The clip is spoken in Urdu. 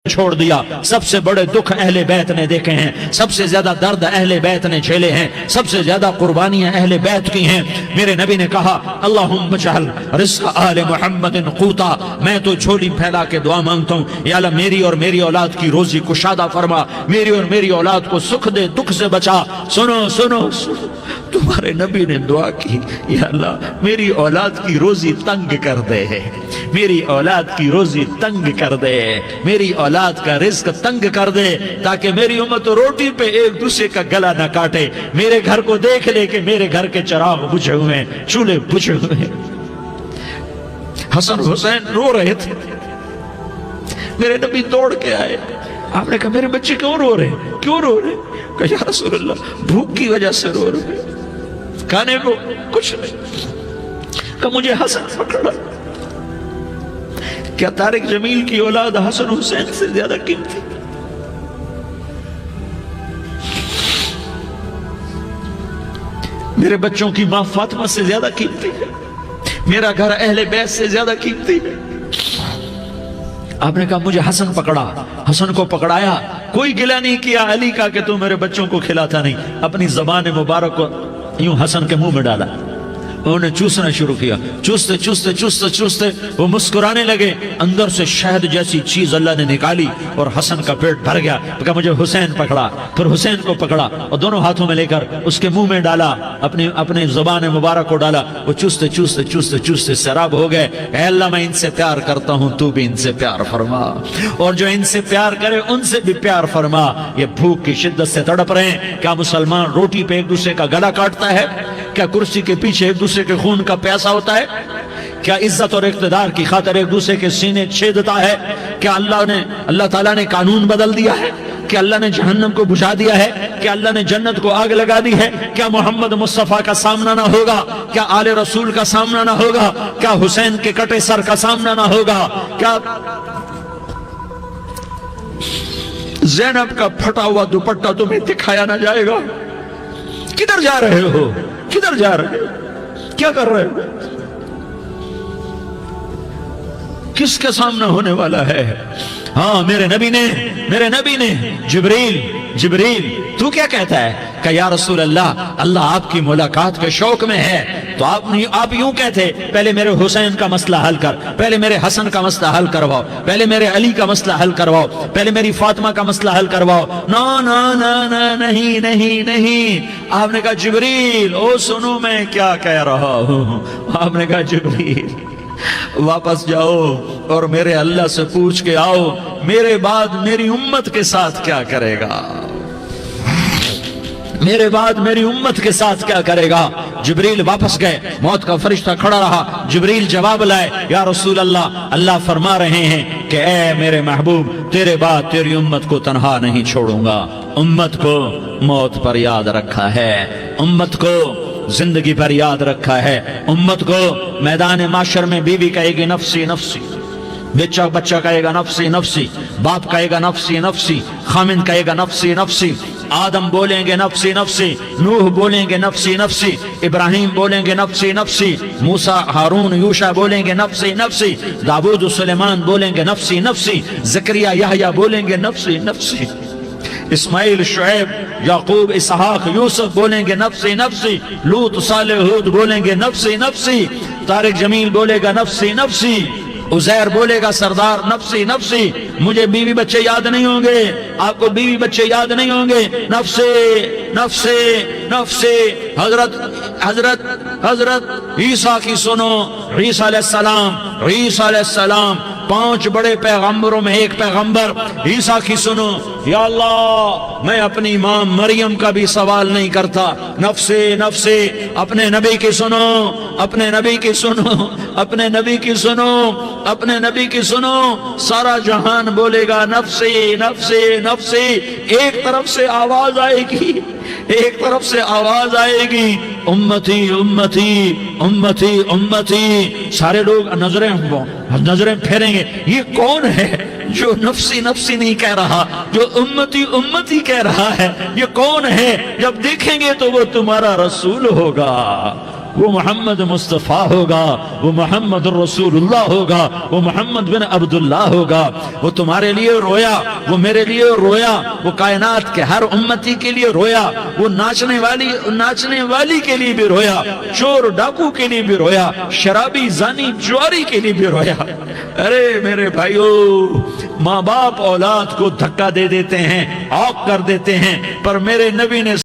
چھوڑ دیا۔ سب سے بڑے دکھ اہل بیت نے دیکھے ہیں، سب سے زیادہ درد اہل بیت نے جھیلے ہیں، سب سے زیادہ قربانیاں اہل بیت کی ہیں۔ میرے نبی نے کہا اللہم اجعل رزق آل محمد قوتا، میں تو جھولی پھیلا کے دعا مانگتا ہوں، یا اللہ میری اور میری اولاد کی روزی کشادہ فرما، میری اور میری اولاد کو سکھ دے، دکھ سے بچا۔ سنو سنو سنو، تمہارے نبی نے دعا کی یا اللہ میری اولاد کی روزی تنگ کر دے، میری اولاد کی روزی تنگ کر دے، میری اولاد کا رزق تنگ کر دے، تاکہ میری امت روٹی پہ ایک دوسرے کا گلا نہ کاٹے، میرے گھر کو دیکھ لے کہ میرے گھر کے چراغ بجھے ہوئے ہیں، چولہے بجھے ہوئے ہیں۔ حسن حسین رو رہے تھے، میرے نبی دوڑ کے آئے، آپ نے کہا میرے بچے کیوں رو رہے ہیں، کیوں رو رہے ہیں؟ کہا یا رسول اللہ بھوک کی وجہ سے رو رہے ہیں، کھانے کو کچھ نہیں۔ کہ مجھے حسن پکڑا۔ کیا طارق جمیل کی اولاد حسن حسین سے زیادہ قیمتی؟ میرے بچوں کی ماں فاطمہ سے زیادہ قیمتی ہے، میرا گھر اہل بیت سے زیادہ قیمتی ہے۔ آپ نے کہا مجھے حسن پکڑا، حسن کو پکڑایا، کوئی گلہ نہیں کیا علی کا کہ تو میرے بچوں کو کھلاتا نہیں، اپنی زبان مبارک کو یوں حسن کے منہ میں ڈالا، انہوں نے چوسنا شروع کیا، چوستے چوستے چوستے چوستے وہ مسکرانے لگے، اندر سے شہد جیسی چیز اللہ نے نکالی اور حسن کا پیٹ بھر گیا۔ کہا مجھے حسین پکڑا، پھر حسین کو پکڑا اور دونوں ہاتھوں میں لے کر اس کے منہ میں ڈالا، اپنی زبان مبارک کو ڈالا، وہ چوستے چوستے چوستے چوستے سیراب ہو گئے۔ اے اللہ میں ان سے پیار کرتا ہوں، تو بھی ان سے پیار فرما، اور جو ان سے پیار کرے ان سے بھی پیار فرما۔ یہ بھوک کی شدت سے تڑپ رہے ہیں، کیا مسلمان روٹی پہ ایک دوسرے کا گلا کاٹتا ہے؟ کیا کرسی کے پیچھے ایک دوسرے کے خون کا پیاسا ہوتا ہے؟ کیا عزت اور اقتدار کی خاطر ایک دوسرے کے سینے چھیدتا ہے؟ کیا اللہ تعالیٰ نے قانون بدل دیا ہے؟ کیا اللہ نے جہنم کو بجھا دیا ہے؟ کیا اللہ نے جنت کو آگ لگا دی ہے؟ کیا محمد مصطفیٰ کا سامنا نہ ہوگا؟ کیا آل رسول کا سامنا نہ ہوگا؟ کیا حسین کے کٹے سر کا سامنا نہ ہوگا؟ کیا زینب کا پھٹا ہوا دوپٹہ تمہیں دکھایا نہ جائے گا؟ کدھر جا رہے ہو؟ کدھر جا رہے ہو؟ کیا کر رہے ہو؟ کس کے سامنے ہونے والا ہے؟ ہاں میرے نبی نے جبریل تو کیا کہتا ہے؟ کہ یا رسول اللہ آپ کی ملاقات کے شوق میں ہے، تو آپ یوں کہتے پہلے میرے حسین کا مسئلہ حل کر، پہلے میرے حسن کا مسئلہ حل کرواؤ، پہلے میرے علی کا مسئلہ حل کرواؤ، پہلے میری فاطمہ کا مسئلہ حل کرواؤ۔ نہیں۔ آپ نے کہا جبریل او سنو میں کیا کہہ رہا ہوں۔ آپ نے کہا جبریل واپس جاؤ اور میرے اللہ سے پوچھ کے آؤ میرے بعد میری امت کے ساتھ کیا کرے گا، میرے بعد میری امت کے ساتھ کیا کرے گا۔ جبریل واپس گئے، موت کا فرشتہ کھڑا رہا، جبریل جواب لائے یا رسول اللہ فرما رہے ہیں کہ اے میرے محبوب تیرے بعد تیری امت کو تنہا نہیں چھوڑوں گا، امت کو موت پر یاد رکھا ہے، امت کو زندگی پر یاد رکھا ہے، امت کو میدان معاشر میں بیوی کہے گی نفسی نفسی، بچہ کہے گا نفسی نفسی، باپ کہے گا نفسی نفسی، خامن کہے گا نفسی نفسی، آدم بولیں گے نفسی نفسی، نوح بولیں گے نفسی نفسی، ابراہیم بولیں گے نفسی نفسی، موسیٰ ہارون یوشع بولیں گے نفسی نفسی، داؤد و سلیمان بولیں گے نفسی نفسی، زکریا یحییٰ بولیں گے نفسی نفسی، اسماعیل شعیب یعقوب اسحاق یوسف بولیں گے نفسی نفسی، لوط صالح ہود بولیں گے نفسی نفسی، طارق جمیل بولے گا نفسی نفسی، عزیر بولے گا سردار نفسی نفسی، مجھے بیوی بچے یاد نہیں ہوں گے، آپ کو بیوی بچے یاد نہیں ہوں گے، نفسی نفسی نفسی۔ حضرت عیسیٰ کی سنو، عیسیٰ علیہ السلام 5 بڑے پیغمبروں میں ایک پیغمبر عیسیٰ کی سنو، یا اللہ میں اپنی ماں مریم کا بھی سوال نہیں کرتا، نفسی نفسی، اپنے نبی کی سنو، اپنے نبی کی سنو، اپنے نبی کی سنو، اپنے نبی کی سنو، سارا جہان بولے گا نفسی نفسی نفسی۔ ایک طرف سے آواز آئے گی، ایک طرف سے آواز آئے گی امتی امتی امتی امتی، سارے لوگ نظریں پھیریں گے، یہ کون ہے جو نفسی نفسی نہیں کہہ رہا، جو امتی امتی کہہ رہا ہے، یہ کون ہے؟ جب دیکھیں گے تو وہ تمہارا رسول ہوگا، وہ محمد مصطفیٰ ہوگا، وہ محمد رسول اللہ ہوگا، وہ محمد بن عبداللہ ہوگا۔ وہ تمہارے لیے رویا، وہ میرے لیے رویا، وہ کائنات کے ہر امتی کے لیے رویا، وہ ناچنے والی کے لیے بھی رویا، چور ڈاکو کے لیے بھی رویا، شرابی زانی جواری کے لیے بھی رویا۔ ارے میرے بھائیو، ماں باپ اولاد کو دھکا دے دیتے ہیں، عوق کر دیتے ہیں، پر میرے نبی نے